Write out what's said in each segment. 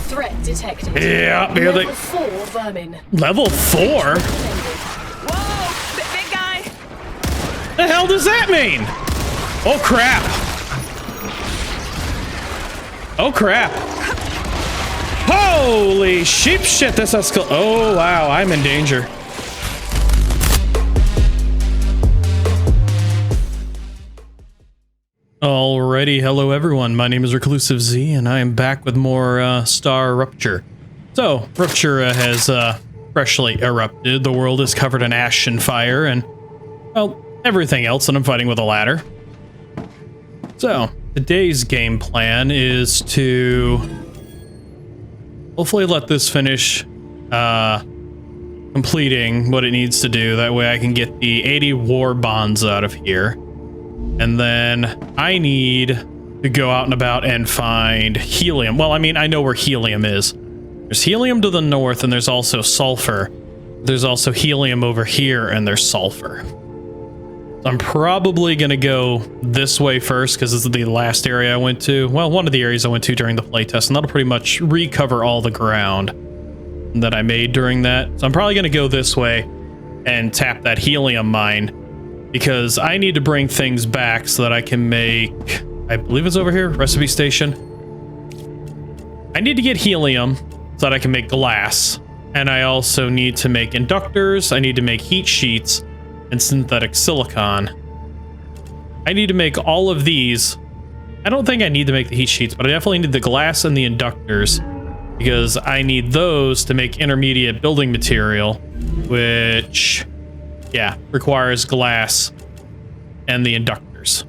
Threat detected. Yeah, here Level 4 vermin. Level 4? Whoa! Big guy! The hell does that mean? Oh crap. Oh crap. Holy sheep shit, this escal— oh wow, I'm in danger. Alrighty, hello everyone, my name is ReclusiveZ and I am back with more StarRupture. So, Rupture has freshly erupted, the world is covered in ash and fire and, well, everything else, and I'm fighting with a ladder. So, today's game plan is to hopefully let this finish completing what it needs to do, that way I can get the 80 war bonds out of here. And then I need to go out and about and find helium. Well, I mean, I know where helium is. There's helium to the north and there's also sulfur. There's also helium over here and there's sulfur. So I'm probably going to go this way first because this is the last area I went to. Well, one of the areas I went to during the playtest, and that'll pretty much recover all the ground that I made during that. So I'm probably going to go this way and tap that helium mine, because I need to bring things back so that I can make, I believe it's over here, recipe station. I need to get helium so that I can make glass. And I also need to make inductors. I need to make heat sheets and synthetic silicon. I need to make all of these. I don't think I need to make the heat sheets, but I definitely need the glass and the inductors, because I need those to make intermediate building material, which, yeah, requires glass and the inductors.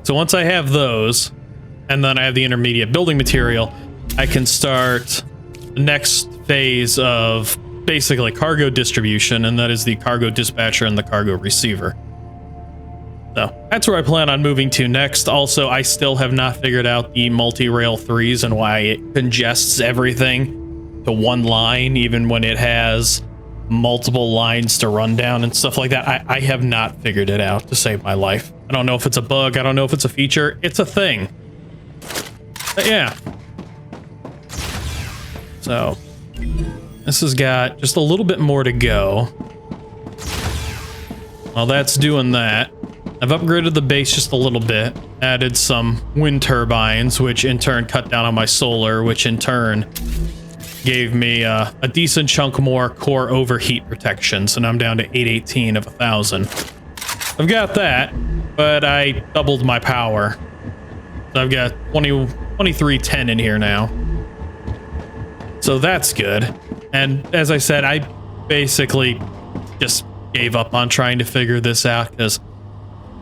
So once I have those, and then I have the intermediate building material, I can start the next phase of basically cargo distribution, and that is the cargo dispatcher and the cargo receiver. So that's where I plan on moving to next. Also, I still have not figured out the multi-rail 3s and why it congests everything to one line, even when it has multiple lines to run down and stuff like that. I have not figured it out, to save my life. I don't know if it's a bug. I don't know if it's a feature. It's a thing. But yeah. So this has got just a little bit more to go. While that's doing that, I've upgraded the base just a little bit, added some wind turbines, which in turn cut down on my solar, which in turn gave me a decent chunk more core overheat protection, so now I'm down to 818 of 1,000. I've got that, but I doubled my power. So I've got 2310 in here now. So that's good. And as I said, I basically just gave up on trying to figure this out, because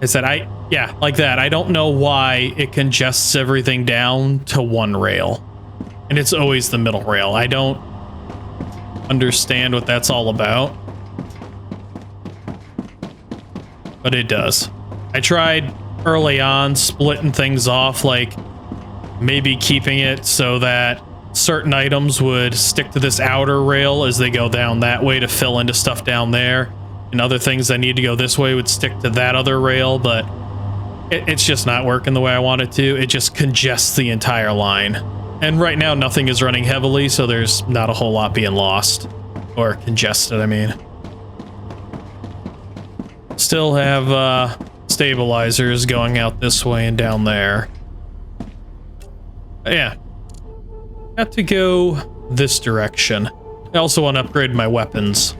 I said, yeah, like that. I don't know why it congests everything down to one rail. And it's always the middle rail. I don't understand what that's all about. But it does. I tried early on splitting things off, like maybe keeping it so that certain items would stick to this outer rail as they go down that way to fill into stuff down there. And other things that need to go this way would stick to that other rail, but it's just not working the way I want it to. It just congests the entire line. And right now, nothing is running heavily, so there's not a whole lot being lost. Or congested, I mean. Still have stabilizers going out this way and down there. But yeah. Got to go this direction. I also want to upgrade my weapons.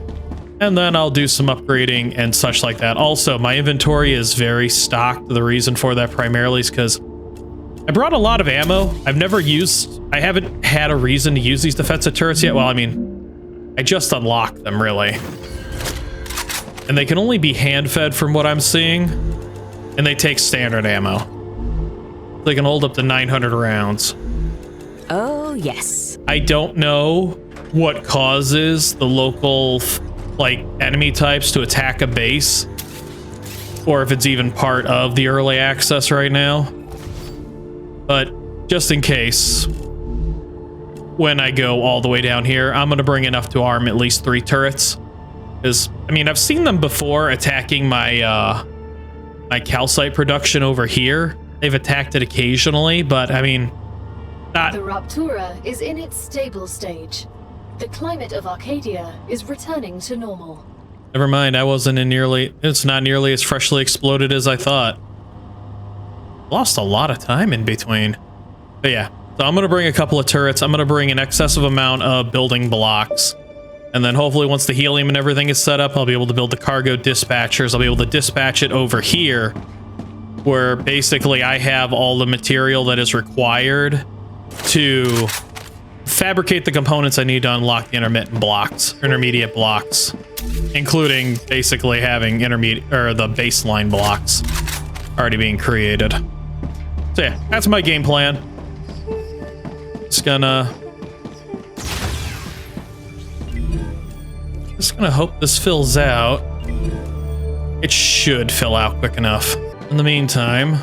And then I'll do some upgrading and such like that. Also, my inventory is very stocked. The reason for that primarily is because I brought a lot of ammo. I haven't had a reason to use these defensive turrets yet. Well, I mean, I just unlocked them, really. And they can only be hand-fed from what I'm seeing. And they take standard ammo. They can hold up to 900 rounds. Oh, yes. I don't know what causes the local, like, enemy types to attack a base. Or if it's even part of the early access right now. But just in case, when I go all the way down here, I'm going to bring enough to arm at least 3 turrets. Because, I mean, I've seen them before attacking my my calcite production over here, they've attacked it occasionally, but I mean, not. The Raptura is in its stable stage. The climate of Arcadia is returning to normal. Never mind, I wasn't in nearly. It's not nearly as freshly exploded as I thought. Lost a lot of time in between. But yeah, so I'm gonna bring a couple of turrets. I'm gonna bring an excessive amount of building blocks. And then hopefully once the helium and everything is set up, I'll be able to build the cargo dispatchers. I'll be able to dispatch it over here, where basically I have all the material that is required to fabricate the components I need to unlock the intermediate blocks, including basically having intermediate or the baseline blocks already being created. So yeah, that's my game plan. Just gonna hope this fills out. It should fill out quick enough. In the meantime,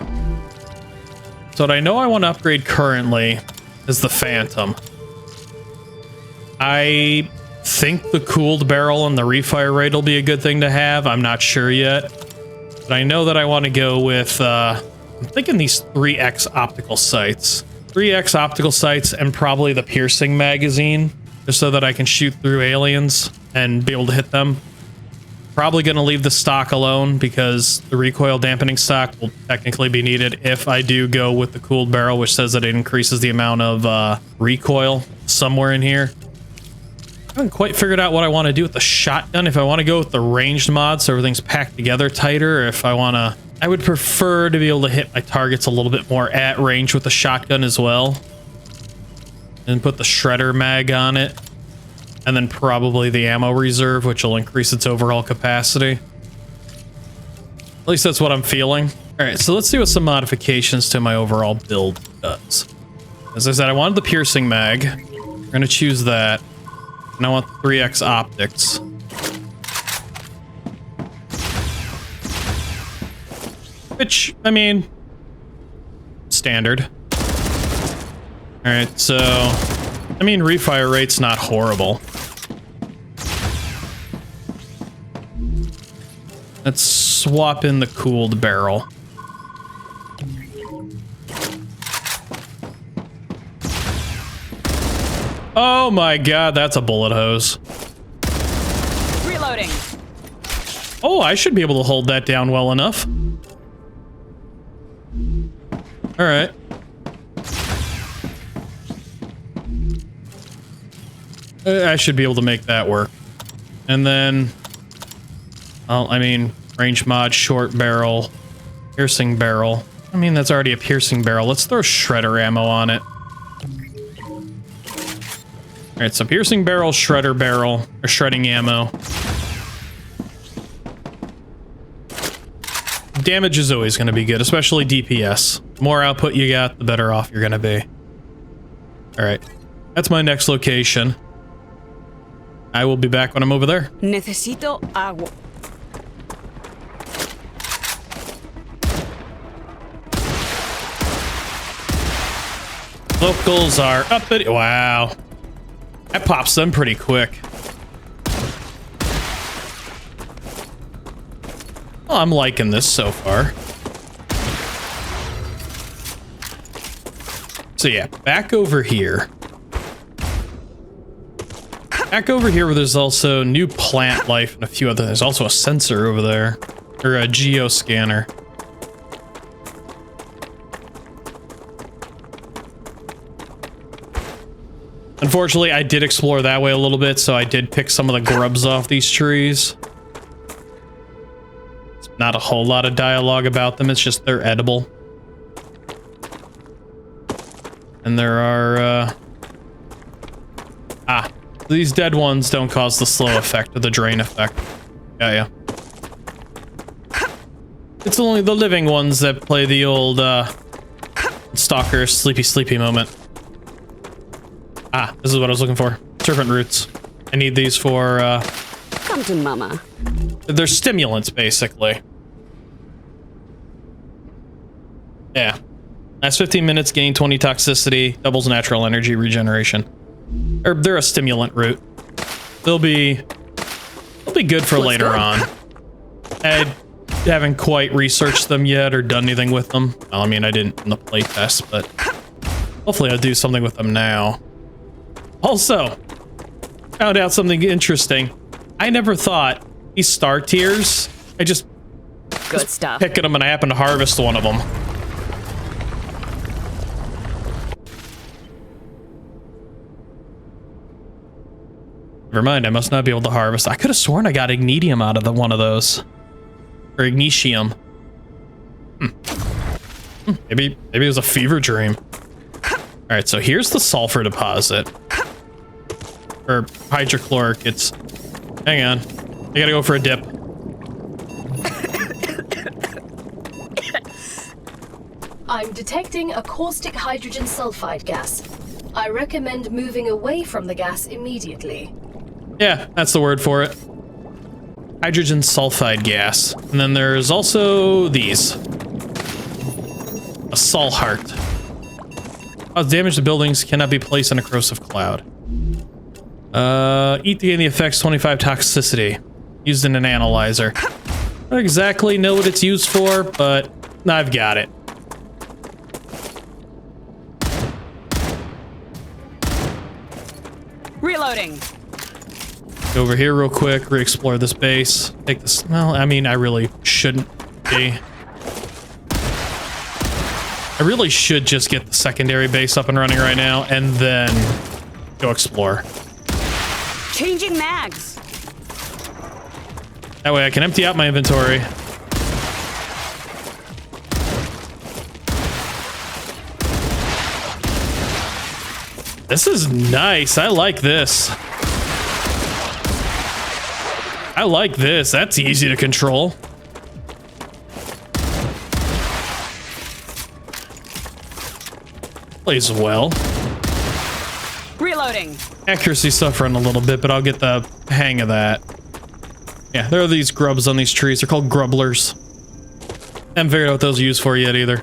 so what I know I want to upgrade currently is the Phantom. I think the cooled barrel and the refire rate will be a good thing to have. I'm not sure yet, but I know that I want to go with, I'm thinking these 3x optical sights. 3x optical sights and probably the piercing magazine, just so that I can shoot through aliens and be able to hit them. Probably going to leave the stock alone because the recoil dampening stock will technically be needed if I do go with the cooled barrel, which says that it increases the amount of recoil somewhere in here. I haven't quite figured out what I want to do with the shotgun. If I want to go with the ranged mod so everything's packed together tighter, or if I want to... I would prefer to be able to hit my targets a little bit more at range with the shotgun as well. And put the shredder mag on it. And then probably the ammo reserve, which will increase its overall capacity. At least that's what I'm feeling. All right, so let's see what some modifications to my overall build does. As I said, I wanted the piercing mag. We're going to choose that. And I want the 3x optics. Which, I mean, standard. All right, so, I mean, refire rate's not horrible. Let's swap in the cooled barrel. Oh my god, that's a bullet hose. Reloading. Oh, I should be able to hold that down well enough. All right. I should be able to make that work. And then, well, I mean, range mod, short barrel, piercing barrel. I mean, that's already a piercing barrel. Let's throw shredder ammo on it. All right, so piercing barrel, shredder barrel, or shredding ammo. Damage is always going to be good, especially DPS. The more output you got, the better off you're going to be. All right, that's my next location. I will be back when I'm over there. Necesito agua. Locals are up at... Wow. That pops them pretty quick. Well, I'm liking this so far. So yeah, back over here. Back over here where there's also new plant life and a few other... There's also a sensor over there. Or a geoscanner. Unfortunately, I did explore that way a little bit, so I did pick some of the grubs off these trees. It's not a whole lot of dialogue about them, it's just they're edible. And there are, these dead ones don't cause the slow effect or the drain effect. Yeah. It's only the living ones that play the old, stalker sleepy moment. This is what I was looking for. Serpent roots. I need these for, Come to mama. They're stimulants, basically. Yeah. Last 15 minutes, gain 20 toxicity, doubles natural energy regeneration. Or they're a stimulant root. They'll be good for later on. haven't quite researched them yet or done anything with them. Well, I mean, I didn't in the playtest, but hopefully I'll do something with them now. Also, found out something interesting. I never thought these star tiers, I just Good stuff. picking them and I happen to harvest one of them. Never mind, I must not be able to harvest. I could have sworn I got ignitium out of one of those. Or ignitium. Maybe it was a fever dream. Alright, so here's the sulfur deposit. Or hydrochloric, it's... Hang on. I gotta go for a dip. I'm detecting a caustic hydrogen sulfide gas. I recommend moving away from the gas immediately. Yeah, that's the word for it. Hydrogen sulfide gas. And then there's also these. A Solhart. Cause damage to buildings cannot be placed in a corrosive cloud. Eat to gain the effects 25 toxicity. Used in an analyzer. I don't exactly know what it's used for, but I've got it. Reloading. Go over here real quick, re-explore this base. Take this. Well, I mean, I really shouldn't be. I really should just get the secondary base up and running right now and then go explore. Changing mags. That way I can empty out my inventory. This is nice. I like this. I like this. That's easy to control. Plays well. Reloading. Accuracy suffering a little bit, but I'll get the hang of that. Yeah, there are these grubs on these trees. They're called grubblers. Haven't figured out what those are used for yet either.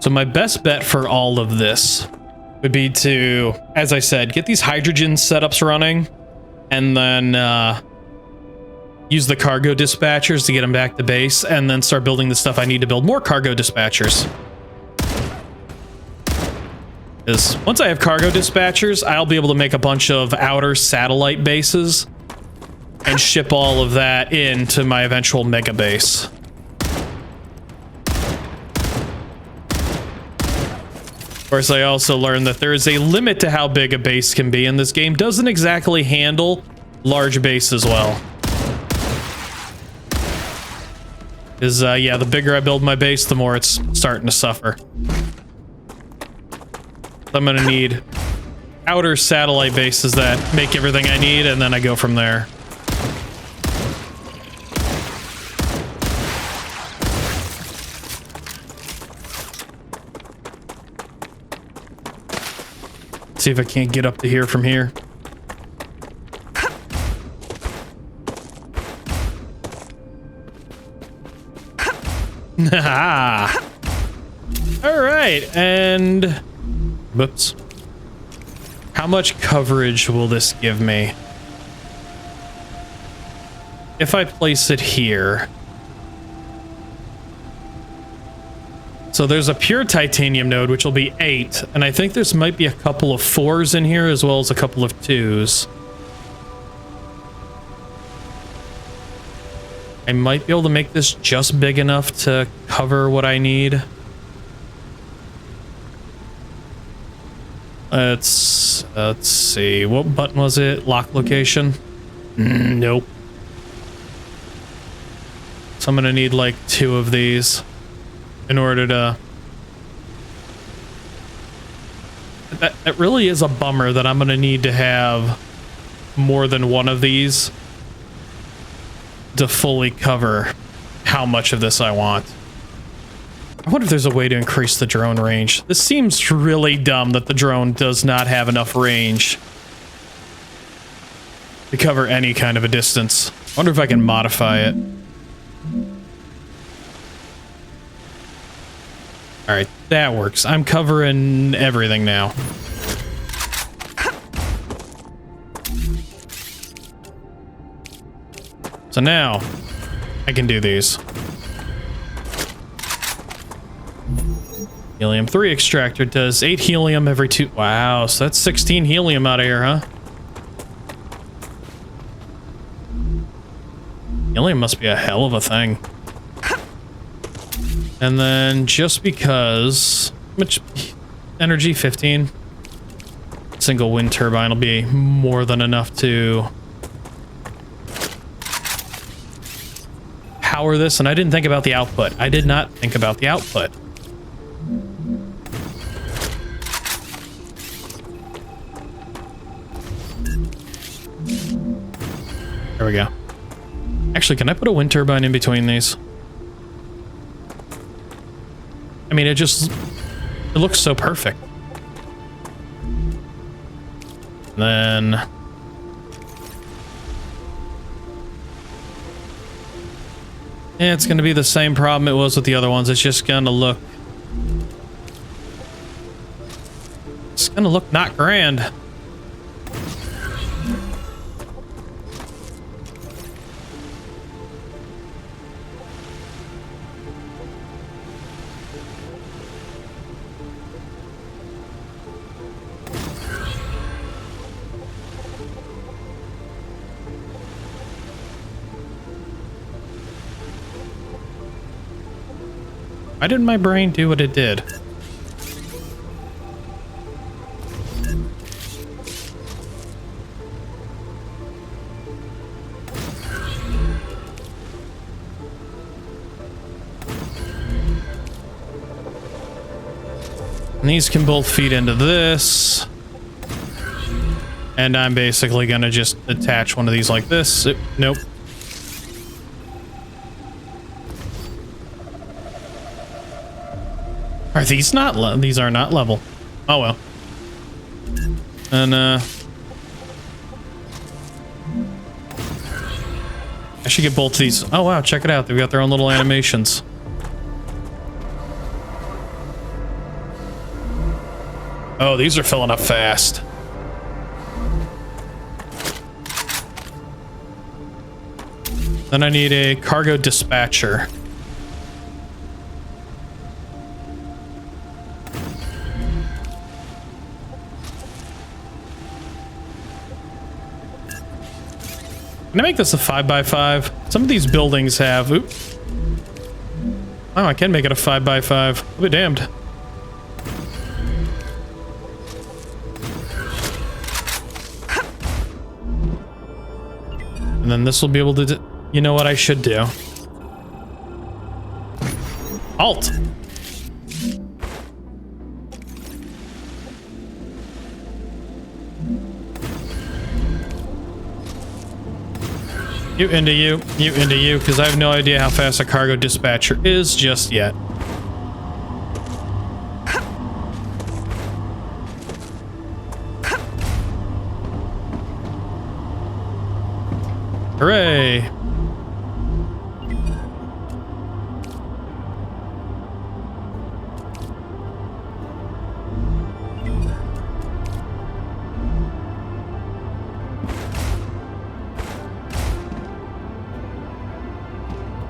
So my best bet for all of this would be to, as I said, get these hydrogen setups running and then use the cargo dispatchers to get them back to base and then start building the stuff I need to build more cargo dispatchers. Because once I have cargo dispatchers, I'll be able to make a bunch of outer satellite bases and ship all of that into my eventual mega base. Of course, I also learned that there is a limit to how big a base can be, and this game doesn't exactly handle large bases well. Because, yeah, the bigger I build my base, the more it's starting to suffer. I'm gonna need outer satellite bases that make everything I need, and then I go from there. See if I can't get up to here from here. All right, and whoops. How much coverage will this give me? If I place it here. So there's a pure titanium node, which will be 8, and I think there's might be a couple of 4s in here as well as a couple of 2s. I might be able to make this just big enough to cover what I need. Let's see. What button was it? Lock location? Nope. So I'm gonna need like 2 of these in order to... That really is a bummer that I'm gonna need to have more than one of these to fully cover how much of this I want. I wonder if there's a way to increase the drone range. This seems really dumb that the drone does not have enough range to cover any kind of a distance. I wonder if I can modify it. All right, that works. I'm covering everything now. So now I can do these. Helium-3 extractor does 8 helium every 2. Wow, so that's 16 helium out of here, huh? Helium must be a hell of a thing. And then just because, which energy 15, single wind turbine will be more than enough to power this. And I didn't think about the output. I did not think about the output. There we go. Actually, can I put a wind turbine in between these? I mean, it looks so perfect. And then yeah, it's going to be the same problem it was with the other ones. It's just going to look not grand. Why didn't my brain do what it did? And these can both feed into this. And I'm basically gonna just attach one of these like this. Nope. Are these not these are not level. Oh well. And I should get both these. Oh wow, check it out. They've got their own little animations. Oh, these are filling up fast. Then I need a cargo dispatcher. Can I make this a 5x5? Some of these buildings have... Oop. Oh, I can make it a 5x5. I'll be damned. And then this will be able to... You know what I should do? Alt! You into you, because I have no idea how fast a cargo dispatcher is just yet. Hooray!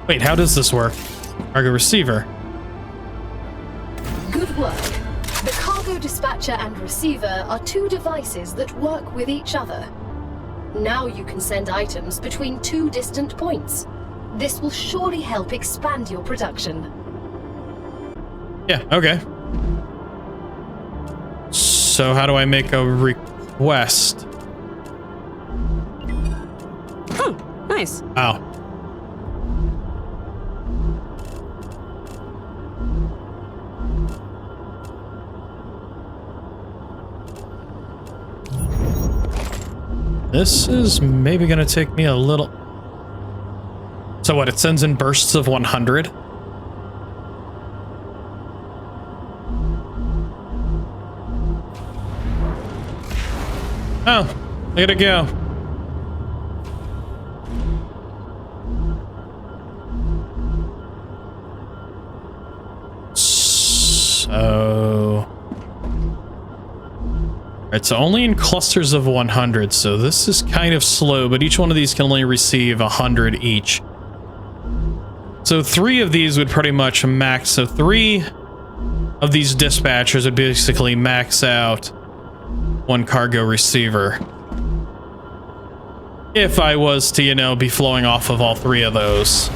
Wait, how does this work? Cargo receiver. Good work. The cargo dispatcher and receiver are two devices that work with each other. Now you can send items between two distant points. This will surely help expand your production. Yeah, okay. So how do I make a request? Oh, nice. Wow. This is maybe going to take me a little... So what, it sends in bursts of 100? Oh, look at it go. Alright, so only in clusters of 100, so this is kind of slow, but each one of these can only receive 100 each. So 3 of these would pretty much max, so 3 of these dispatchers would basically max out 1 cargo receiver. If I was to, you know, be flowing off of all 3 of those.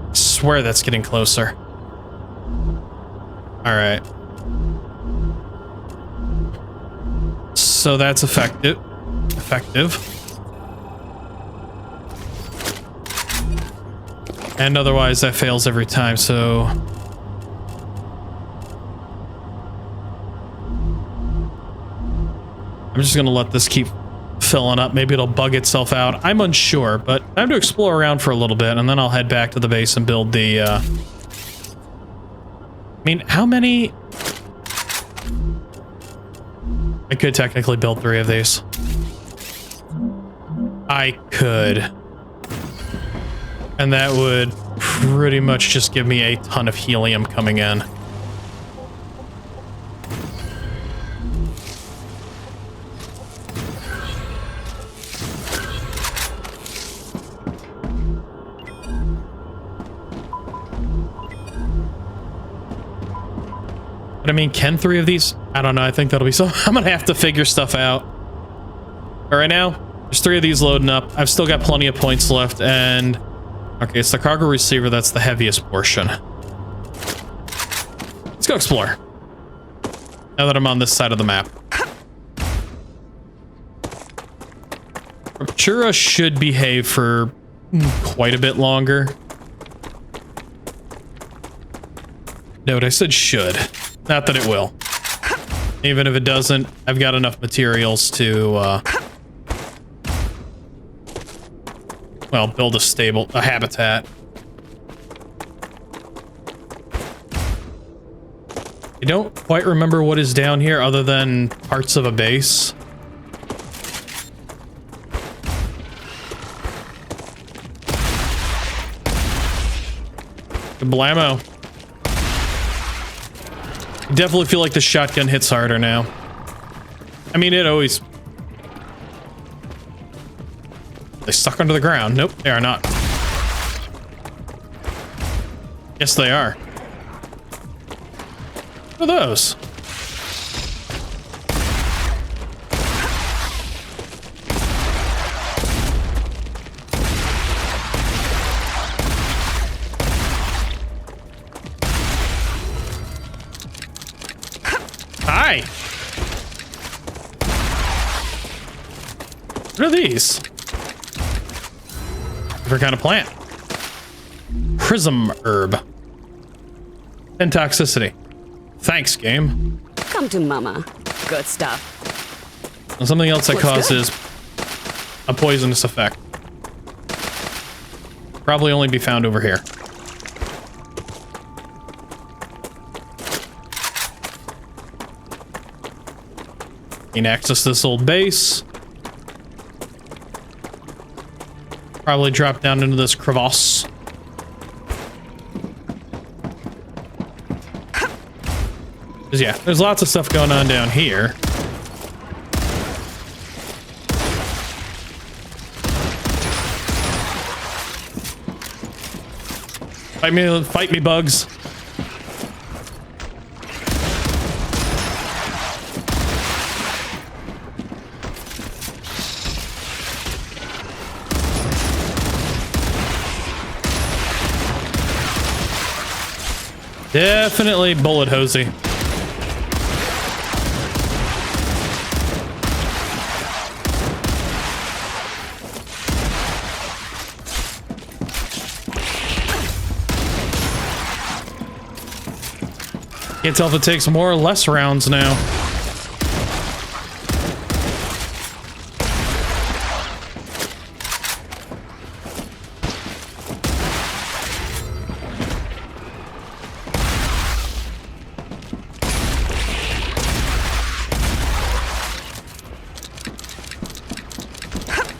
I swear that's getting closer. Alright. So that's effective. And otherwise that fails every time, so... I'm just gonna let this keep filling up. Maybe it'll bug itself out. I'm unsure, but I have to explore around for a little bit, and then I'll head back to the base and build the, I mean, how many... I could technically build 3 of these. I could. And that would pretty much just give me a ton of helium coming in. But I mean, can 3 of these? I don't know. I think that'll be so. I'm gonna have to figure stuff out. But right now, there's 3 of these loading up. I've still got plenty of points left, and okay, it's the cargo receiver that's the heaviest portion. Let's go explore. Now that I'm on this side of the map. Raptura should behave for quite a bit longer. Note, I said should. Not that it will. Even if it doesn't, I've got enough materials to, well, build a habitat. I don't quite remember what is down here other than parts of a base. Good blammo. I definitely feel like the shotgun hits harder now. I mean, it always... They stuck under the ground. Nope, they are not. Yes, they are. What are those? Hi. What are these? Different kind of plant. Prism herb. And toxicity. Thanks, game. Come to mama. Good stuff. And something else that causes a poisonous effect. Probably only be found over here. Can access this old base. Probably drop down into this crevasse. Because yeah, there's lots of stuff going on down here. Fight me, bugs. Definitely bullet hosey. Can't tell if it takes more or less rounds now.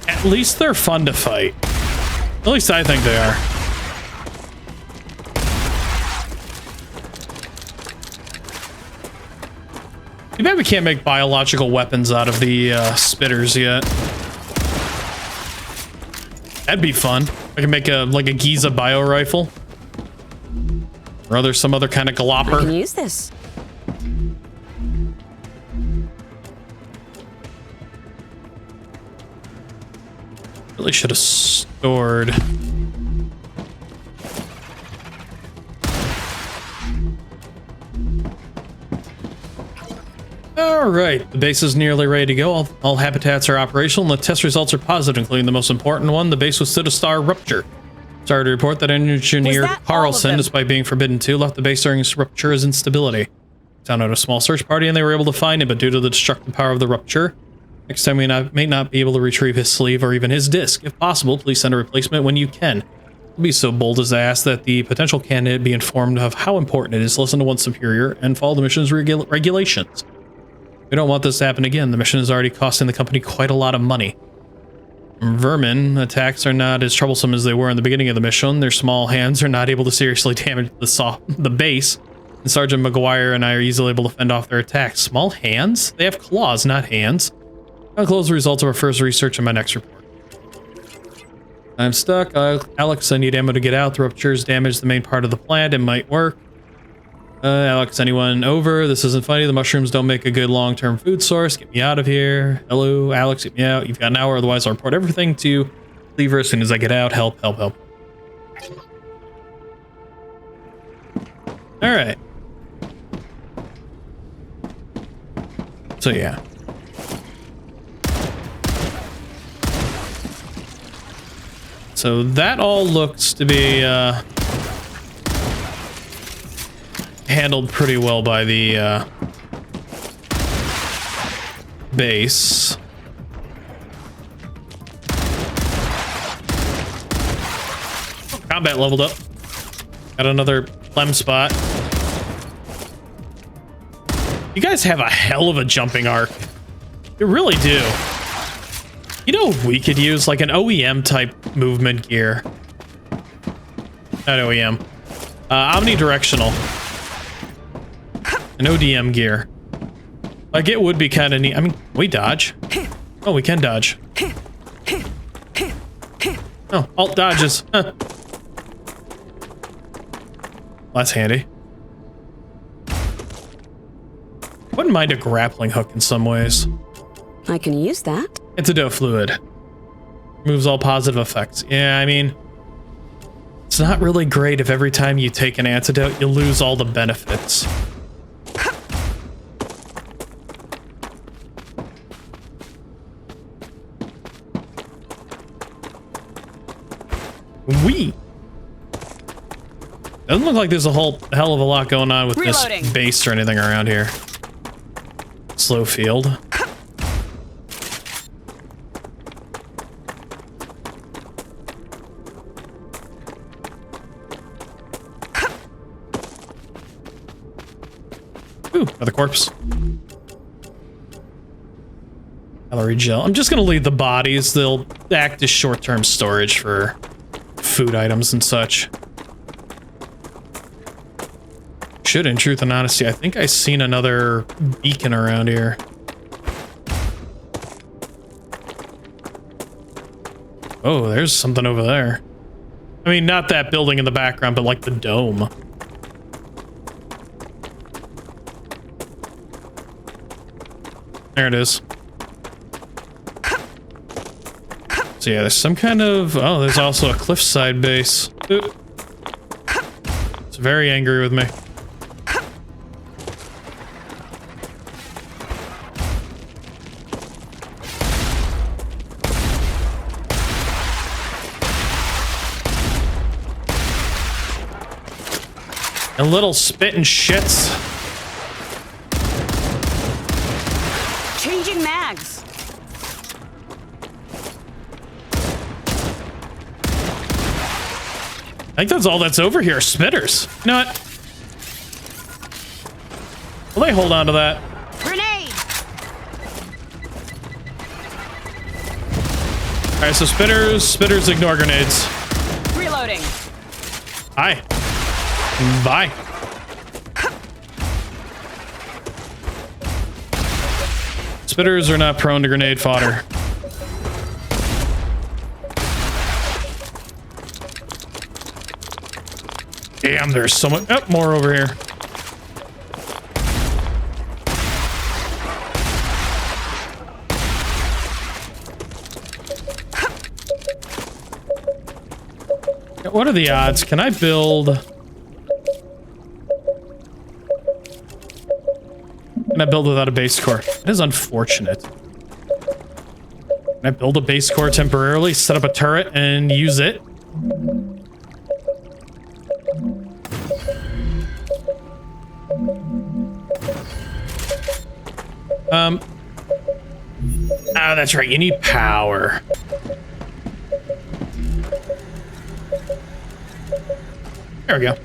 At least they're fun to fight. At least I think they are. Too bad we can't make biological weapons out of the spitters yet. That'd be fun. I can make like a Giza bio rifle. Or some other kind of galopper. I can use this. Really should have stored. All right, the base is nearly ready to go. All habitats are operational, and the test results are positive, including the most important one. The base withstood a StarRupture. Sorry to report that engineer Carlson, despite being forbidden to, left the base during rupture's instability. Found out a small search party, and they were able to find him, but due to the destructive power of the rupture, next time we may not be able to retrieve his sleeve or even his disc. If possible, please send a replacement when you can. I'll be so bold as to ask that the potential candidate be informed of how important it is to listen to one's superior and follow the mission's regulations. We don't want this to happen again. The mission is already costing the company quite a lot of money. Vermin attacks are not as troublesome as they were in the beginning of the mission. Their small hands are not able to seriously damage the base, and Sergeant McGuire and I are easily able to fend off their attacks. Small hands? They have claws, not hands. I'll close the results of our first research in my next report. I'm stuck. Alex, I need ammo to get out. The rupture's damaged the main part of the plant. It might work. Alex, anyone over? This isn't funny. The mushrooms don't make a good long-term food source. Get me out of here. Hello, Alex, get me out. You've got an hour, otherwise I'll report everything to Cleaver as soon as I get out. Help, help, help. All right. So, yeah. So that all looks to be handled pretty well by the base. Combat leveled up. Got another phlegm spot. You guys have a hell of a jumping arc. You really do. You know, we could use like an OEM type movement gear. Not OEM. Omnidirectional. An ODM gear. Like, it would be kind of neat. I mean, we dodge. Oh, we can dodge. Oh, alt dodges. Huh. That's handy. Wouldn't mind a grappling hook in some ways. I can use that. Antidote fluid. Removes all positive effects. Yeah, I mean, it's not really great if every time you take an antidote, you lose all the benefits. Doesn't look like there's a whole hell of a lot going on with this base or anything around here. Slow field. Ooh, another corpse. Calorie gel. I'm just gonna leave the bodies. They'll act as short-term storage for food items and such. Should, in truth and honesty, I think I've seen another beacon around here. Oh, there's something over there. I mean, not that building in the background, but like the dome. There it is. So yeah, there's some kind of... Oh, there's also a cliffside base. Ooh. It's very angry with me. And little spitting shits. Changing mags. I think that's all that's over here. Spitters. You know what? Will they hold on to that? Grenade. All right, so spitters ignore grenades. Reloading. Hi. Bye. Spitters are not prone to grenade fodder. Damn, there's so much. Oh, more over here. What are the odds? Can I build? Can I build without a base core? It is unfortunate. Can I build a base core temporarily, set up a turret, and use it? Oh, that's right. You need power. There we go.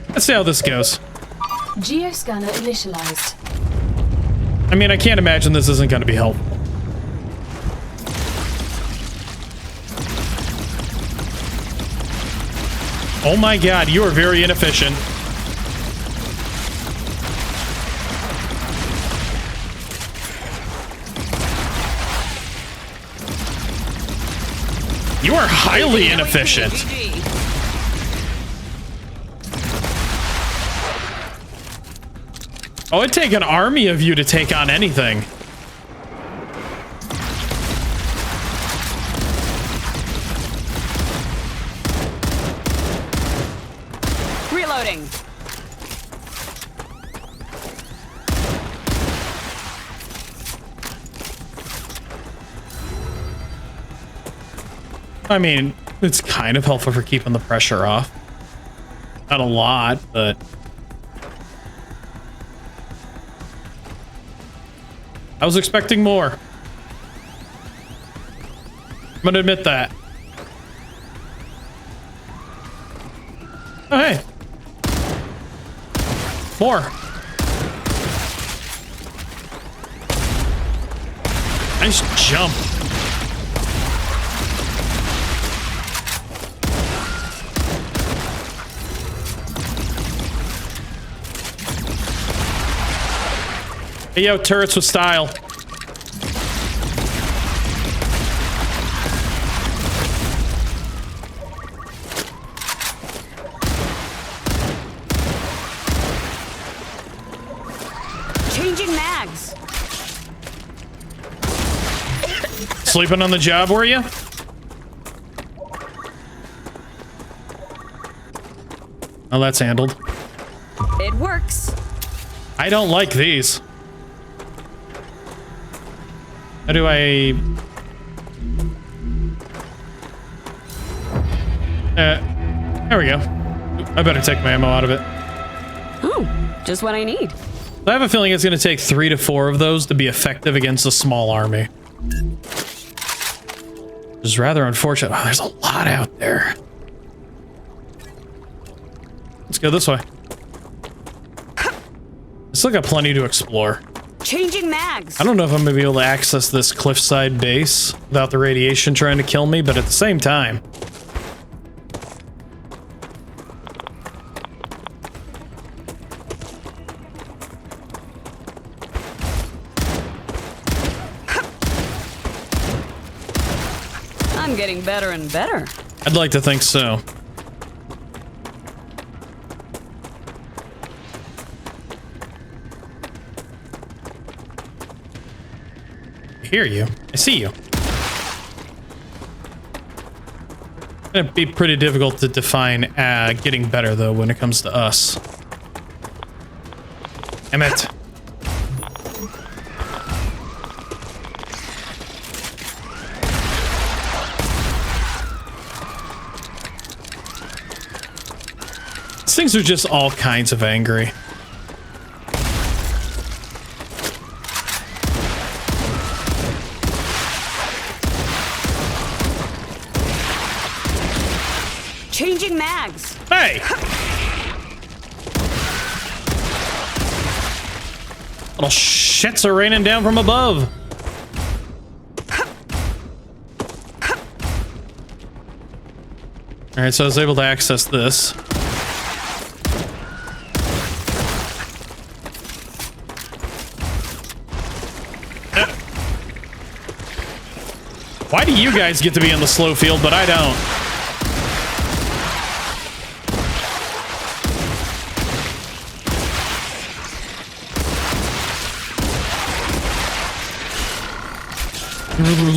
Let's see how this goes. Geoscanner initialized. I mean, I can't imagine this isn't going to be helpful. Oh my god, you are very inefficient. You are highly inefficient. Oh, it'd take an army of you to take on anything. Reloading. I mean, it's kind of helpful for keeping the pressure off. Not a lot, but... I was expecting more. I'm gonna admit that. Oh, hey. More. Nice jump. Hey, yo, turrets with style. Changing mags. Sleeping on the job, were you? Oh, that's handled. It works. I don't like these. How do I... there we go. I better take my ammo out of it. Oh, just what I need. I have a feeling it's going to take 3 to 4 of those to be effective against a small army. Which is rather unfortunate. Oh, there's a lot out there. Let's go this way. I still got plenty to explore. Changing mags. I don't know if I'm going to be able to access this cliffside base without the radiation trying to kill me, but at the same time... I'm getting better and better. I'd like to think so. I hear you. I see you. It'd be pretty difficult to define getting better, though, when it comes to us. Damn it. These things are just all kinds of angry. Changing mags. Hey! Little shits are raining down from above. Alright, so I was able to access this. Why do you guys get to be in the slow field, but I don't?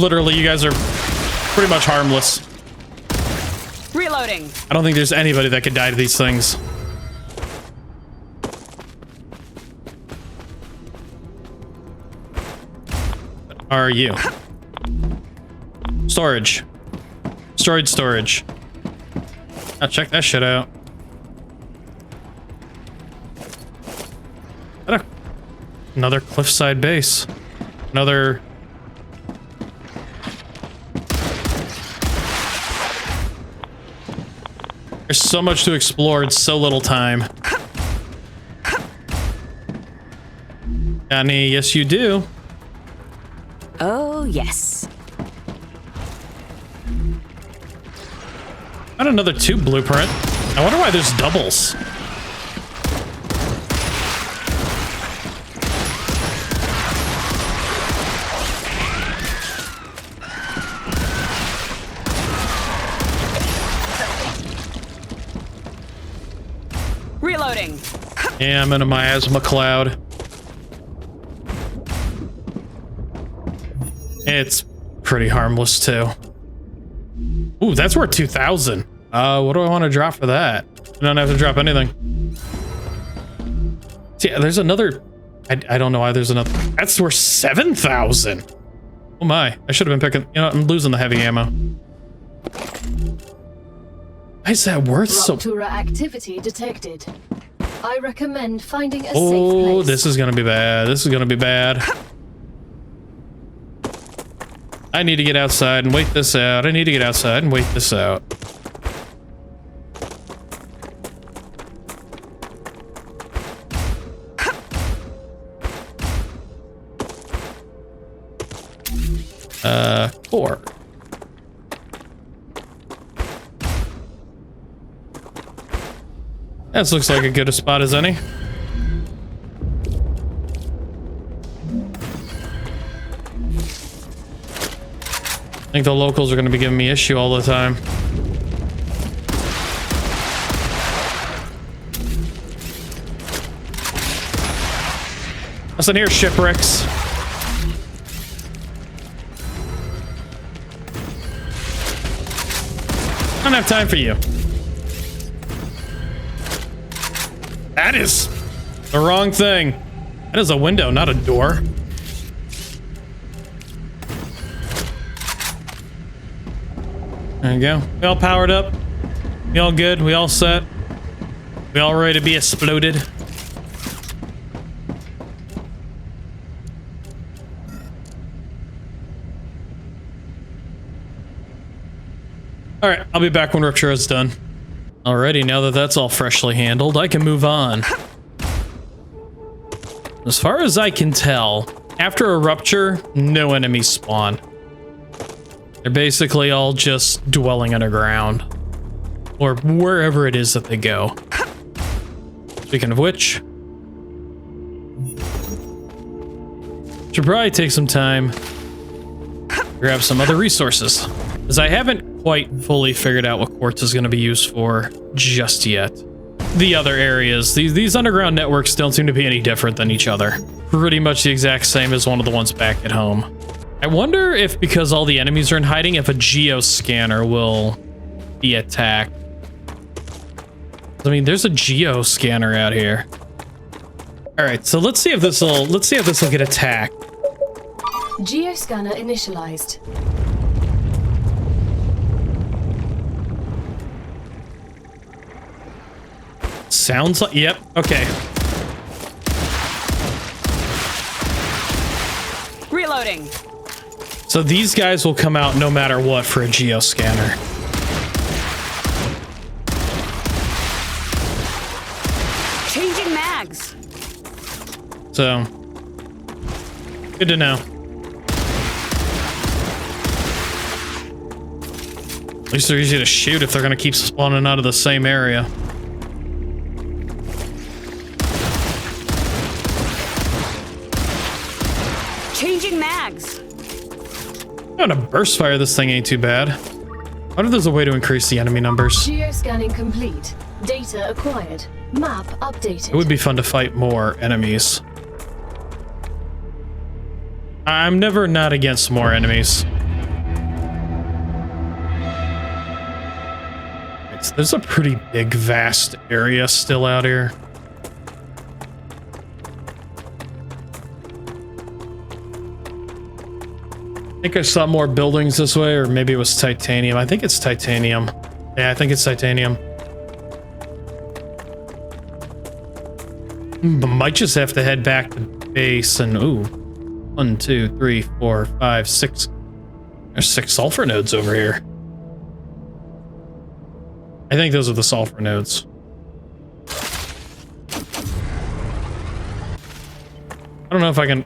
Literally, you guys are pretty much harmless. Reloading. I don't think there's anybody that could die to these things. What are you? Storage. Storage. Now check that shit out. Another cliffside base. Another... There's so much to explore in so little time. Annie, yes you do. Oh, yes. Got another tube blueprint. I wonder why there's doubles. Reloading. Yeah, I'm in a miasma cloud. It's pretty harmless too. Ooh, that's worth 2,000. What do I want to drop for that? I don't have to drop anything. See, there's another. I don't know why there's another. That's worth 7,000. Oh my! I should have been picking. You know, I'm losing the heavy ammo. Why is that worth so? Rupture activity detected. I recommend finding a safe Oh, place. this is gonna be bad. This is gonna be bad. I need to get outside and wait this out. I need to get outside and wait this out. Core. That looks like a good a spot as any. I think the locals are going to be giving me issue all the time. Listen here, shipwrecks. I don't have time for you. That is the wrong thing. That is a window, not a door. There you go. We all powered up. We all good. We all set. We all ready to be exploded. All right, I'll be back when Rupture is done. Alrighty, now that that's all freshly handled, I can move on. As far as I can tell, after a Rupture, no enemies spawn. They're basically all just dwelling underground. Or wherever it is that they go. Speaking of which, should probably take some time to grab some other resources. As I haven't quite fully figured out what quartz is going to be used for just yet. The other areas, these underground networks don't seem to be any different than each other. Pretty much the exact same as one of the ones back at home. I wonder if, because all the enemies are in hiding, if a geo-scanner will be attacked. I mean, there's a geo-scanner out here. All right, so let's see if this will get attacked. Geoscanner initialized. Sounds like, yep, okay. Reloading. So these guys will come out no matter what for a geo-scanner. Changing mags. So, good to know. At least they're easy to shoot if they're gonna keep spawning out of the same area. Changing mags. On a burst fire, this thing ain't too bad. I wonder if there's a way to increase the enemy numbers. Geoscanning complete. Data acquired. Map updated. It would be fun to fight more enemies. I'm never not against more enemies. Right, so there's a pretty big, vast area still out here. I think I saw more buildings this way, or maybe it was titanium. I think it's titanium. Yeah, I think it's titanium. But might just have to head back to base and ooh. 1, 2, 3, 4, 5, 6. There's 6 sulfur nodes over here. I think those are the sulfur nodes. I don't know if I can...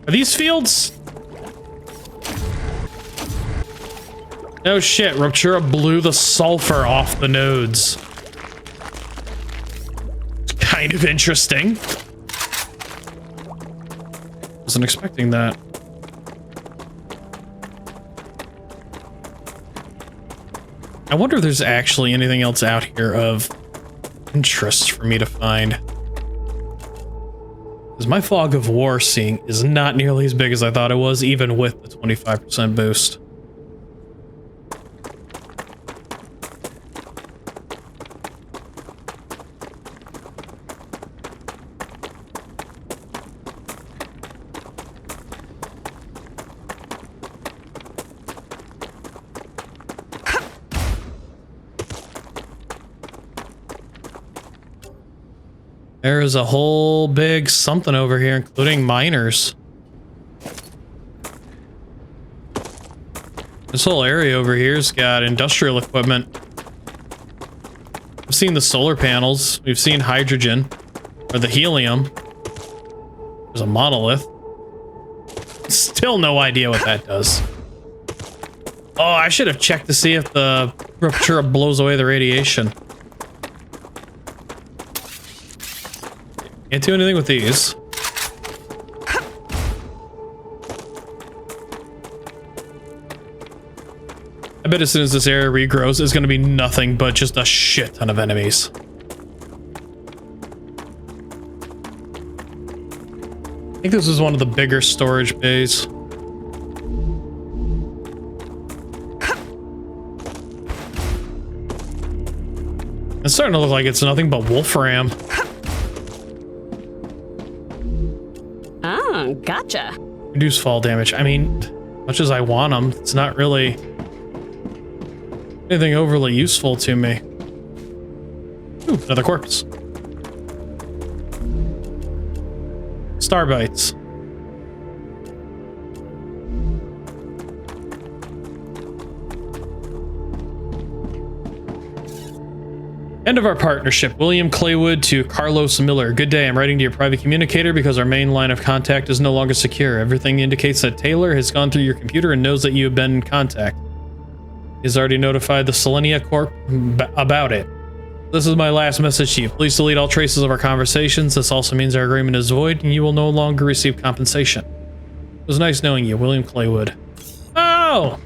Are these fields? No shit, Ruptura blew the sulfur off the nodes. It's kind of interesting. Wasn't expecting that. I wonder if there's actually anything else out here of interest for me to find. Because my fog of war seeing is not nearly as big as I thought it was, even with the 25% boost. There is a whole big something over here, including miners. This whole area over here's got industrial equipment. We've seen the solar panels. We've seen hydrogen, or the helium. There's a monolith. Still no idea what that does. Oh, I should have checked to see if the rupture blows away the radiation. Can't do anything with these. I bet as soon as this area regrows, it's going to be nothing but just a shit ton of enemies. I think this is one of the bigger storage bays. It's starting to look like it's nothing but wolfram. Gotcha. Reduce fall damage. I mean, much as I want them, it's not really anything overly useful to me. Ooh, another corpse. Star bites. End of our partnership. William Claywood to Carlos Miller. Good day. I'm writing to your private communicator because our main line of contact is no longer secure. Everything indicates that Taylor has gone through your computer and knows that you have been in contact. He's already notified the Selenia Corp about it. This is my last message to you. Please delete all traces of our conversations. This also means our agreement is void and you will no longer receive compensation. It was nice knowing you, William Claywood. Oh!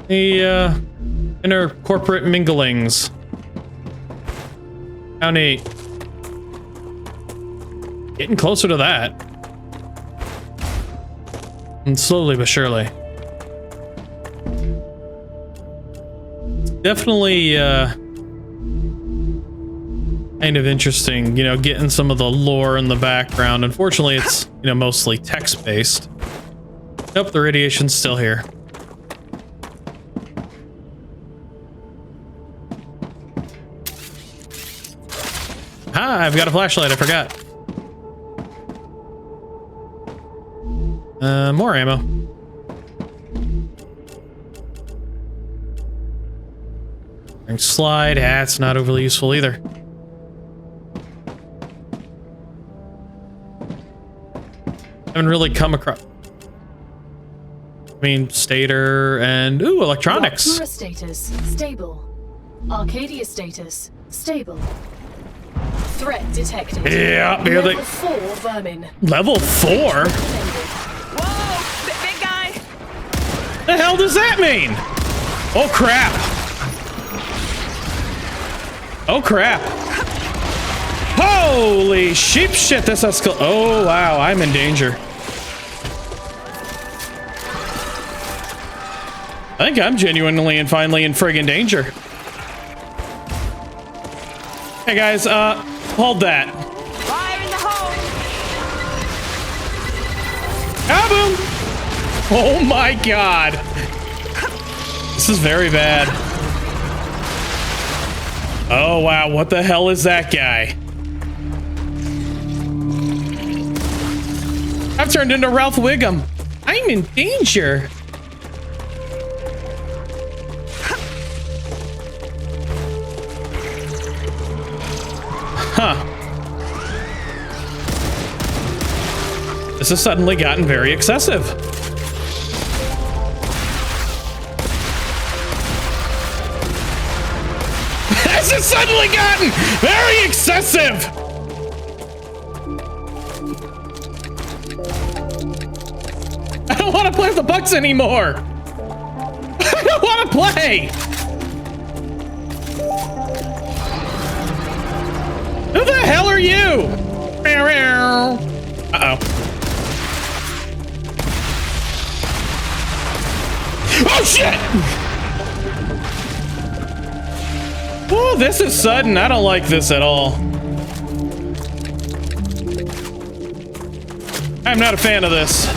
The, inner corporate minglings. How neat. Getting closer to that. And slowly but surely. Definitely, kind of interesting, you know, getting some of the lore in the background. Unfortunately, it's, you know, mostly text-based. Nope, the radiation's still here. Ah, I've got a flashlight, I forgot. More ammo. Slide, it's not overly useful either. Haven't really come across... I mean, stator and... Ooh, electronics. Raptura status, stable. Arcadia status, stable. Threat detected. Yeah, Level 4 vermin. Level 4? Whoa! Big The hell does that mean? Oh crap. Oh crap. Holy sheep shit, this escalated. Oh wow, I'm in danger. I think I'm genuinely and finally in friggin' danger. Hey guys, hold that. Fire in the hole! Kaboom! Oh my god. This is very bad. Oh wow, what the hell is that guy? I've turned into Ralph Wiggum. I'm in danger. Huh. This has suddenly gotten very excessive. This has suddenly gotten very excessive. I don't want to play with the Bucks anymore. I don't want to play. Who the hell are you? Uh-oh. Oh, shit! Oh, this is sudden. I don't like this at all. I'm not a fan of this.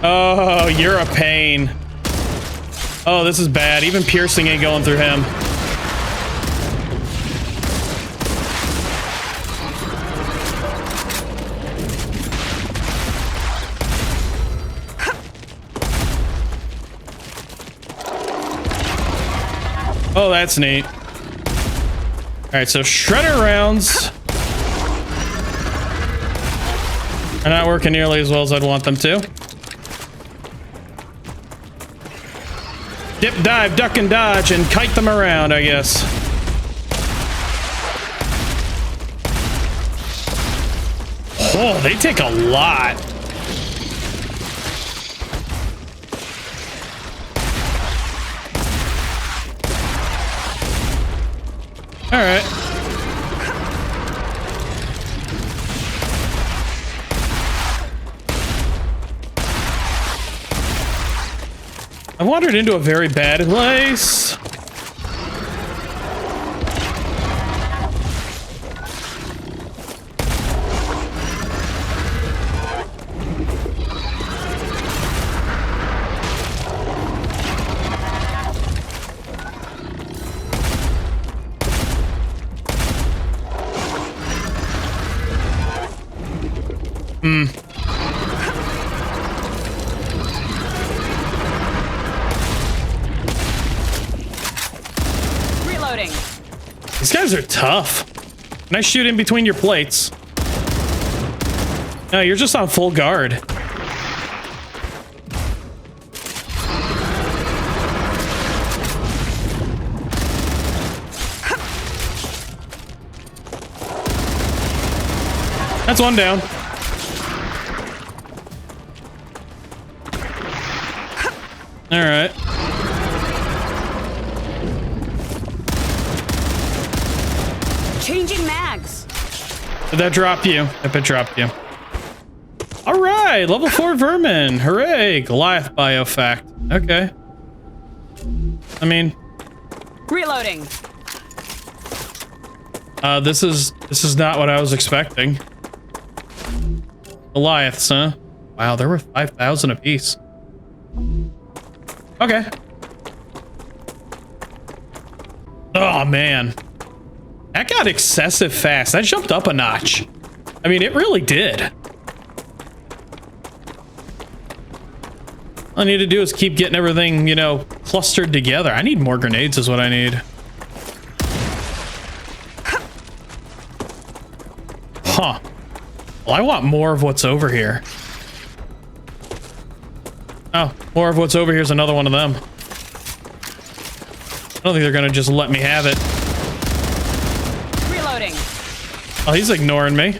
Oh, you're a pain. Oh, this is bad. Even piercing ain't going through him. Oh, that's neat. All right, so shredder rounds are not working nearly as well as I'd want them to. Dip, dive, duck, and dodge, and kite them around, I guess. Oh, they take a lot. All right. I wandered into a very bad place. Reloading. These guys are tough. Can I shoot in between your plates? No, you're just on full guard. That's one down. All right. Changing mags. Did that drop you? If it dropped you. All right, level 4 vermin. Hooray, Goliath biofact. Okay. I mean, Reloading. this is not what I was expecting. Goliaths, huh? Wow, there were 5,000 apiece. Okay. Oh man, that got excessive fast. That jumped up a notch. I mean, it really did. All I need to do is keep getting everything, you know, clustered together. I need more grenades is what I need. Huh. Well, I want more of what's over here. Oh, more of what's over here is another one of them. I don't think they're gonna just let me have it. Reloading. Oh, he's ignoring me.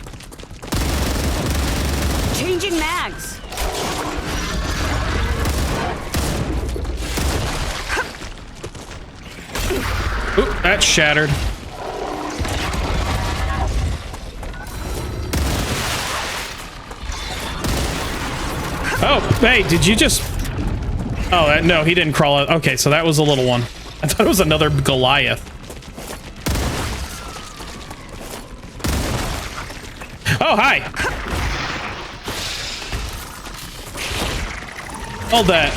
Changing mags. Oop, that shattered. Oh, hey, did you just... Oh, no, he didn't crawl out. Okay, so that was a little one. I thought it was another Goliath. Oh, hi. Hold that.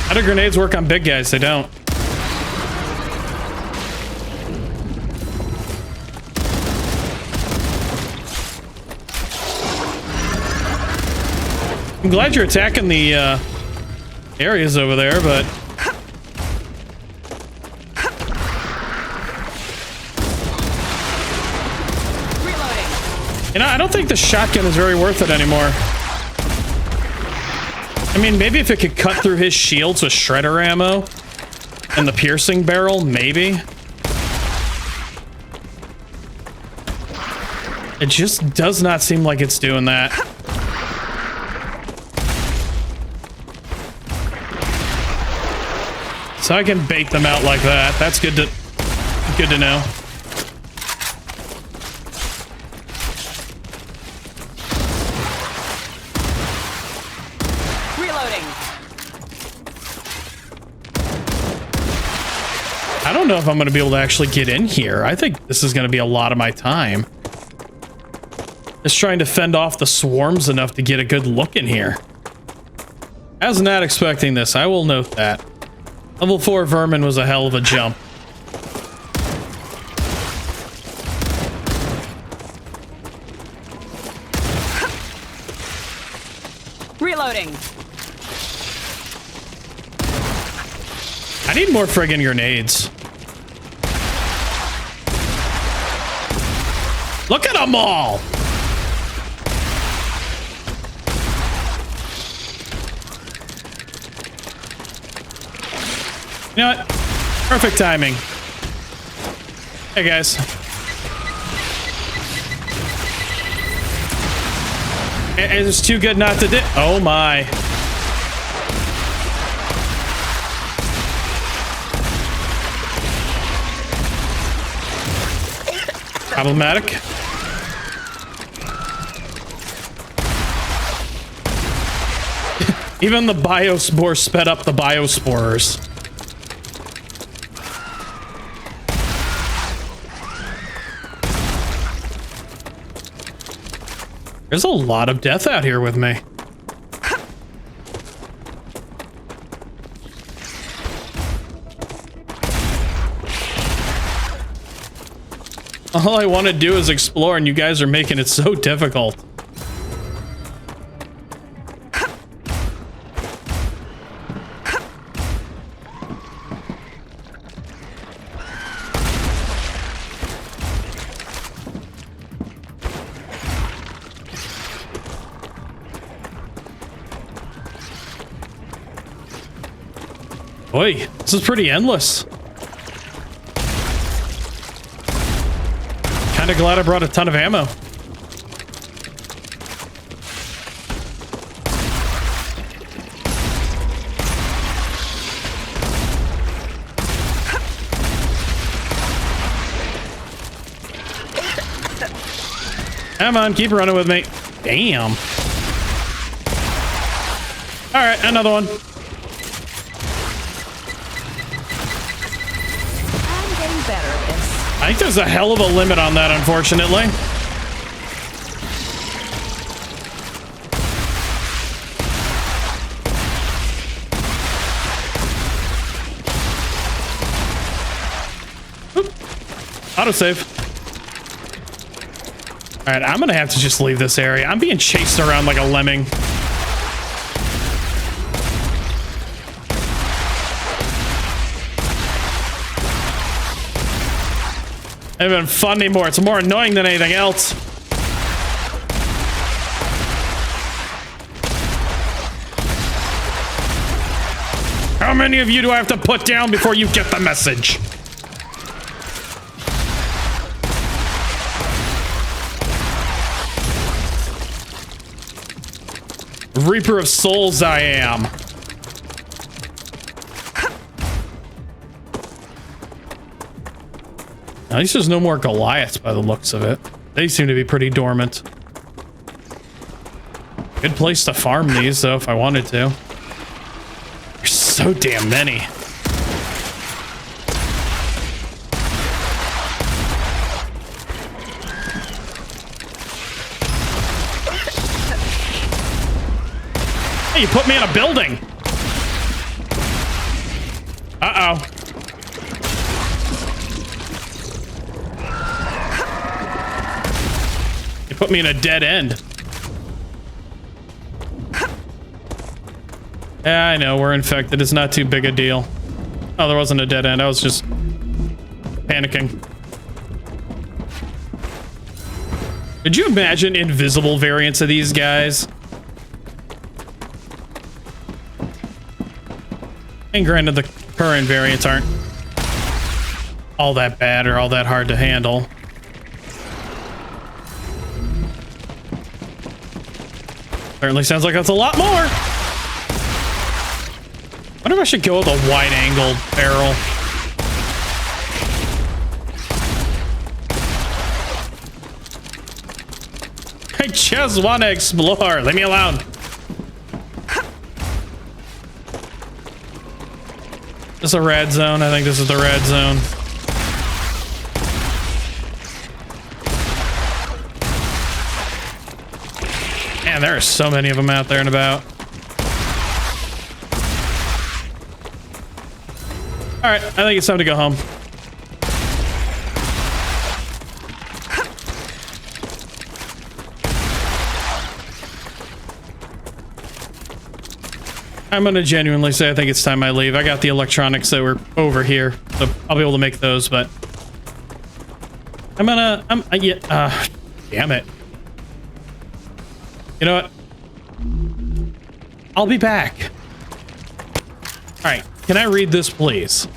How do grenades work on big guys? They don't. I'm glad you're attacking the areas over there, but... You know, I don't think the shotgun is very worth it anymore. I mean, maybe if it could cut through his shields with shredder ammo and the piercing barrel, maybe. It just does not seem like it's doing that. So I can bait them out like that. That's good to know. I don't know if I'm going to be able to actually get in here. I think this is going to be a lot of my time. Just trying to fend off the swarms enough to get a good look in here. I was not expecting this. I will note that. Level 4 vermin was a hell of a jump. Reloading. I need more friggin' grenades. Look at them all! You know what? Perfect timing. Hey, guys. It's too good not to do. Oh, my. Problematic. Even the biospore sped up the biosporers. There's a lot of death out here with me. All I want to do is explore, and you guys are making it so difficult. Boy, this is pretty endless. Kinda glad I brought a ton of ammo. Come on, keep running with me. Damn. All right, another one. I think there's a hell of a limit on that, unfortunately. Oop. Autosave. All right, I'm gonna have to just leave this area. I'm being chased around like a lemming. It ain't been fun anymore. It's more annoying than anything else. How many of you do I have to put down before you get the message? Reaper of Souls I am. At least there's no more Goliaths by the looks of it. They seem to be pretty dormant. Good place to farm these, though, if I wanted to. There's so damn many. Hey, you put me in a building. Uh-oh. You put me in a dead end. Yeah, I know, we're infected. It's not too big a deal. Oh, there wasn't a dead end. I was just panicking. Could you imagine invisible variants of these guys? And granted, the current variants aren't all that bad or all that hard to handle. Certainly sounds like that's a lot more. I wonder if I should go with a wide-angled barrel. I just want to explore. Leave me alone. This is a red zone. I think this is the red zone. Man, there are so many of them out there and about. All right, I think it's time to go home. I'm gonna genuinely say I think it's time I leave. I got the electronics that were over here, so I'll be able to make those, but damn it. You know what? I'll be back. All right, can I read this, please?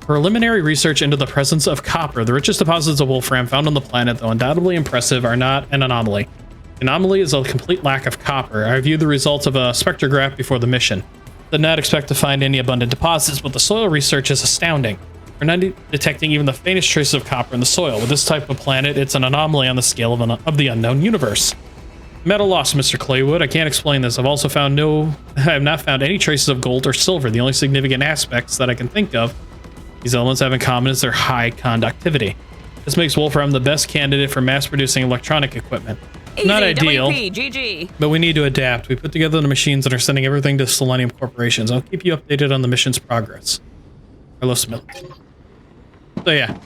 Preliminary research into the presence of copper, the richest deposits of wolfram found on the planet, though undoubtedly impressive, are not an anomaly. The anomaly is a complete lack of copper. I reviewed the results of a spectrograph before the mission. Did not expect to find any abundant deposits, but the soil research is astounding. We're not detecting even the faintest traces of copper in the soil. With this type of planet, it's an anomaly on the scale of the unknown universe. I'm at a loss, Mr. Claywood. I can't explain this. I have not found any traces of gold or silver. The only significant aspects that I can think of these elements have in common is their high conductivity. This makes wolfram the best candidate for mass-producing electronic equipment. Easy, Not ideal, WP, GG. but we need to adapt. We put together the machines and are sending everything to Selenium Corporations. I'll keep you updated on the mission's progress. Carlos Miller. So yeah,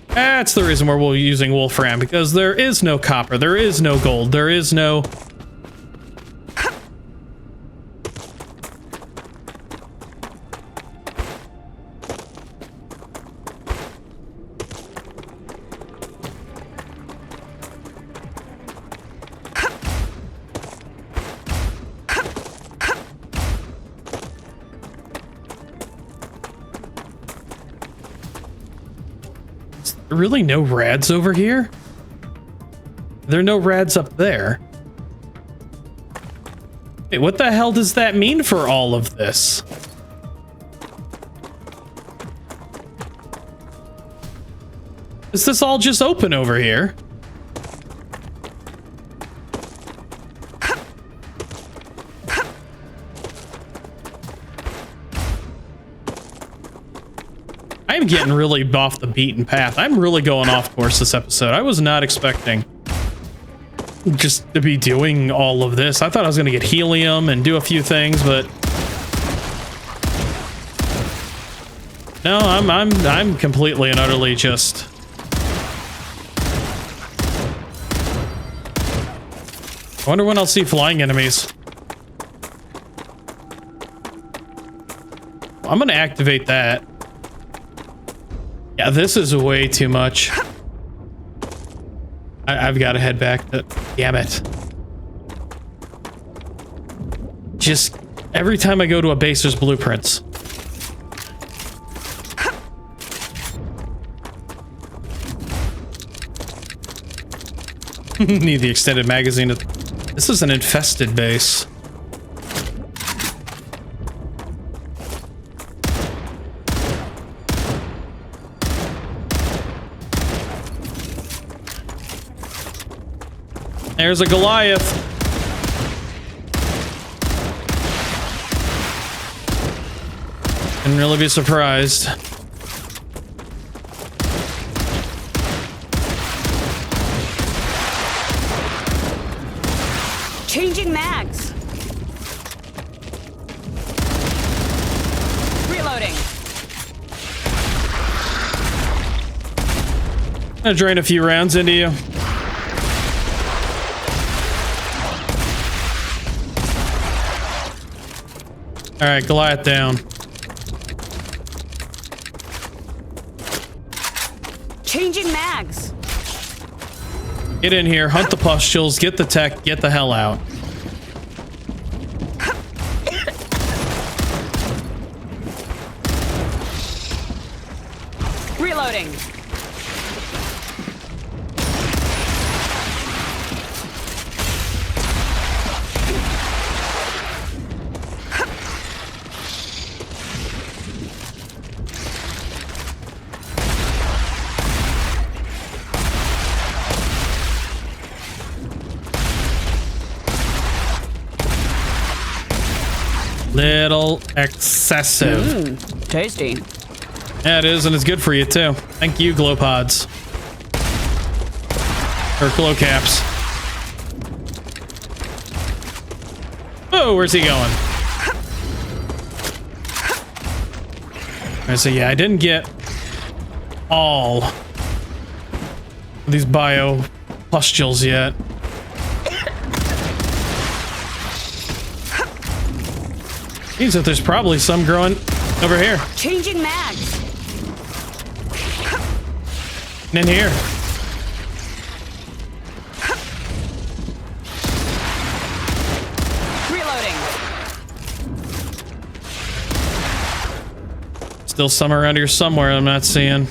that's the reason we're using wolfram, because there is no copper, there is no gold, there is no... Really no rads over here? There are no rads up there. Wait, what the hell does that mean for all of this? Is this all just open over here? I'm getting really off the beaten path. I'm really going off course this episode. I was not expecting just to be doing all of this. I thought I was going to get helium and do a few things, but no, I'm completely and utterly just I wonder when I'll see flying enemies. I'm going to activate that. Yeah, this is way too much. I've got to head back to... Damn it. Just every time I go to a base, there's blueprints. Need the extended magazine to This is an infested base. There's a Goliath. Couldn't really be surprised. Changing mags. Reloading. Gonna drain a few rounds into you. All right, Goliath down. Changing mags. Get in here, hunt the pustules, get the tech, get the hell out. Reloading. Little excessive. Tasty. Yeah, it is, and it's good for you too. Thank you, glow pods. Or glow caps. Oh, where's he going? Alright, so yeah, I didn't get all these bio pustules yet. Means that there's probably some growing over here. Changing mags. And in here. Reloading. Still some around here somewhere I'm not seeing.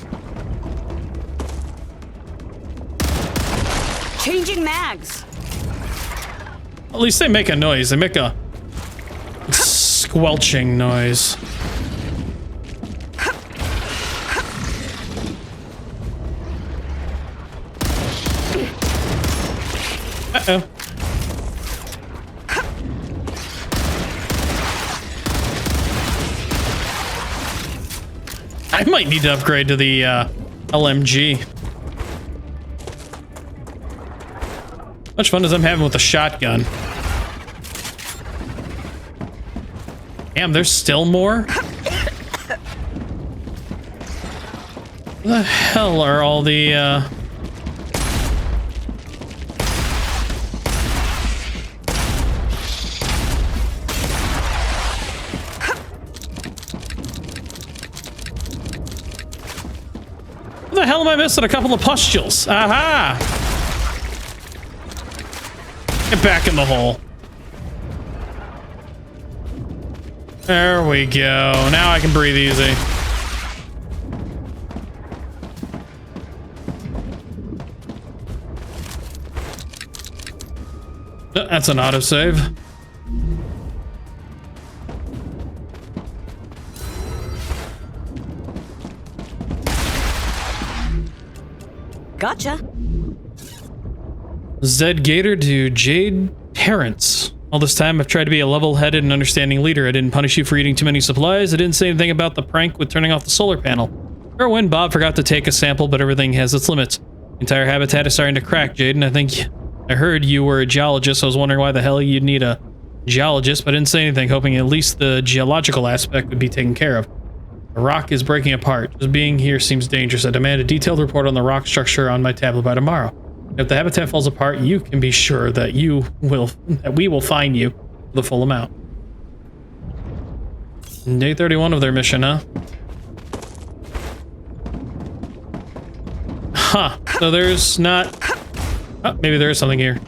Changing mags. At least they make a noise. They make a squelching noise. Uh-oh. I might need to upgrade to the LMG. Much fun as I'm having with the shotgun. Damn, there's still more? Where the hell are all the, What the hell am I missing? A couple of pustules. Aha! Get back in the hole. There we go. Now I can breathe easy. That's an autosave. Gotcha. ZGwD to Jade Parents. All this time, I've tried to be a level-headed and understanding leader. I didn't punish you for eating too many supplies. I didn't say anything about the prank with turning off the solar panel. Or when Bob forgot to take a sample, but everything has its limits. The entire habitat is starting to crack, Jaden. I heard you were a geologist. I was wondering why the hell you'd need a geologist, but I didn't say anything, hoping at least the geological aspect would be taken care of. The rock is breaking apart. Just being here seems dangerous. I demand a detailed report on the rock structure on my tablet by tomorrow. If the habitat falls apart, you can be sure that we will fine you the full amount. Day 31 of their mission, huh? Huh. So there's not... Oh, maybe there is something here.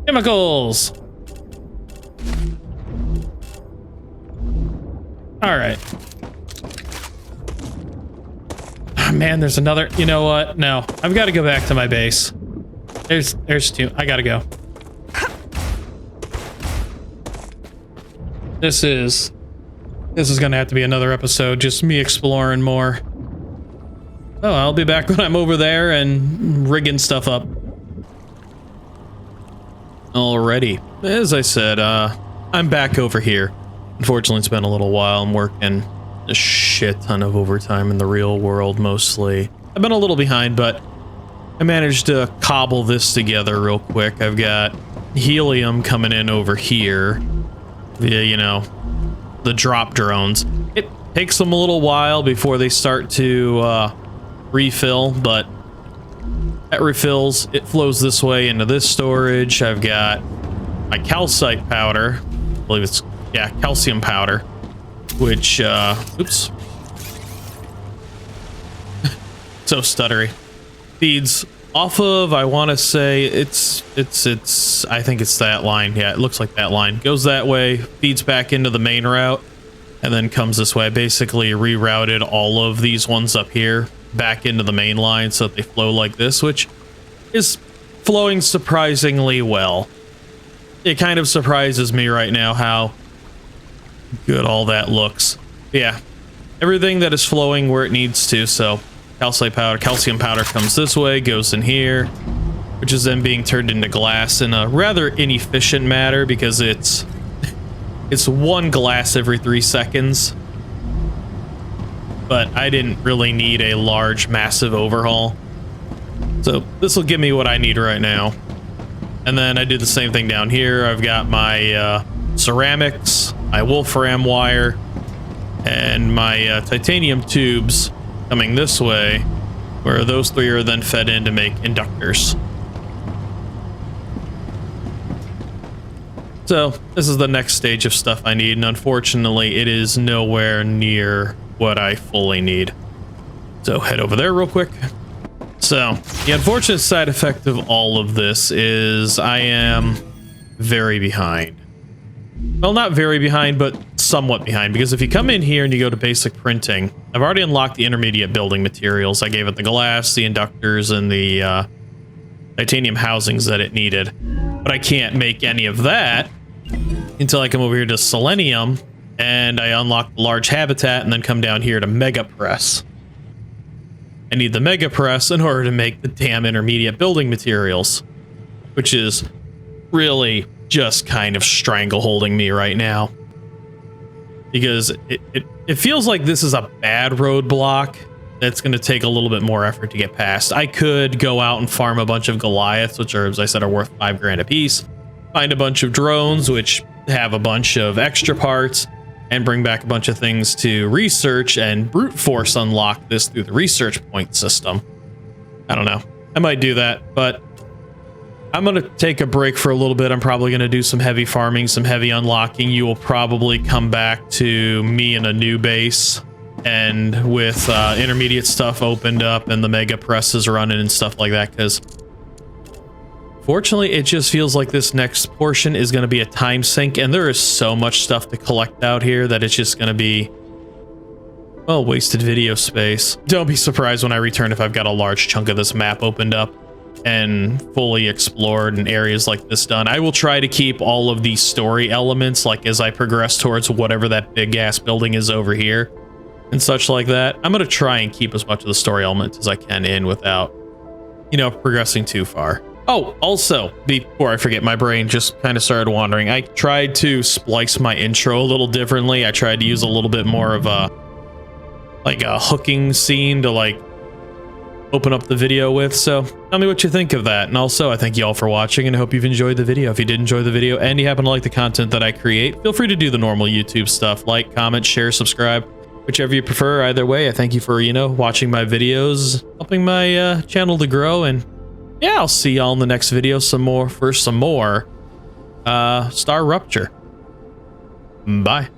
Chemicals! Alright. Oh, man, there's another... You know what? No. I've got to go back to my base. There's two. I gotta go. This is gonna have to be another episode, just me exploring more. Oh, I'll be back when I'm over there and rigging stuff up. Alrighty. As I said, I'm back over here. Unfortunately, it's been a little while. I'm working a shit ton of overtime in the real world, mostly. I've been a little behind, but I managed to cobble this together real quick. I've got helium coming in over here via, you know, the drop drones. It takes them a little while before they start to refill, but that refills. It flows this way into this storage. I've got my calcite powder. I believe it's, yeah, calcium powder, which, oops. So stuttery. Feeds off of, I want to say it's I think it's that line. Yeah, it looks like that line. Goes that way, feeds back into the main route, and then comes this way. I basically rerouted all of these ones up here back into the main line so that they flow like this, which is flowing surprisingly well. It kind of surprises me right now how good all that looks. Yeah, everything that is flowing where it needs to. So calcite powder, calcium powder comes this way, goes in here, which is then being turned into glass in a rather inefficient manner because it's one glass every 3 seconds. But I didn't really need a large, massive overhaul. So this will give me what I need right now. And then I did the same thing down here. I've got my ceramics, my wolfram wire, and my titanium tubes coming this way, where those three are then fed in to make inductors. So this is the next stage of stuff I need, and unfortunately it is nowhere near what I fully need. So head over there real quick. So the unfortunate side effect of all of this is I am very behind. Well, not very behind, but somewhat behind, because if you come in here and you go to basic printing, I've already unlocked the intermediate building materials. I gave it the glass, the inductors, and the titanium housings that it needed. But I can't make any of that until I come over here to selenium and I unlock the large habitat and then come down here to mega press. I need the mega press in order to make the damn intermediate building materials, which is really just kind of strangleholding me right now, because it feels like this is a bad roadblock that's going to take a little bit more effort to get past. I could go out and farm a bunch of Goliaths, which are, as I said, are worth 5 grand a piece, find a bunch of drones which have a bunch of extra parts, and bring back a bunch of things to research and brute force unlock this through the research point system. I don't know. I might do that, but I'm going to take a break for a little bit. I'm probably going to do some heavy farming, some heavy unlocking. You will probably come back to me in a new base, and with intermediate stuff opened up and the mega presses running and stuff like that, because fortunately, it just feels like this next portion is going to be a time sink, and there is so much stuff to collect out here that it's just going to be, well, wasted video space. Don't be surprised when I return if I've got a large chunk of this map opened up and fully explored and areas like this done. I will try to keep all of these story elements, like as I progress towards whatever that big ass building is over here and such like that. I'm going to try and keep as much of the story elements as I can in without, you know, progressing too far. Oh, also, before I forget, my brain just kind of started wandering. I tried to splice my intro a little differently. I tried to use a little bit more of a, like a hooking scene to like open up the video with. So tell me what you think of that. And also, I thank you all for watching and I hope you've enjoyed the video. If you did enjoy the video and you happen to like the content that I create, feel free to do the normal YouTube stuff, like, comment, share, subscribe, whichever you prefer. Either way, I thank you for, you know, watching my videos, helping my channel to grow, and yeah, I'll see y'all in the next video some more StarRupture. Bye.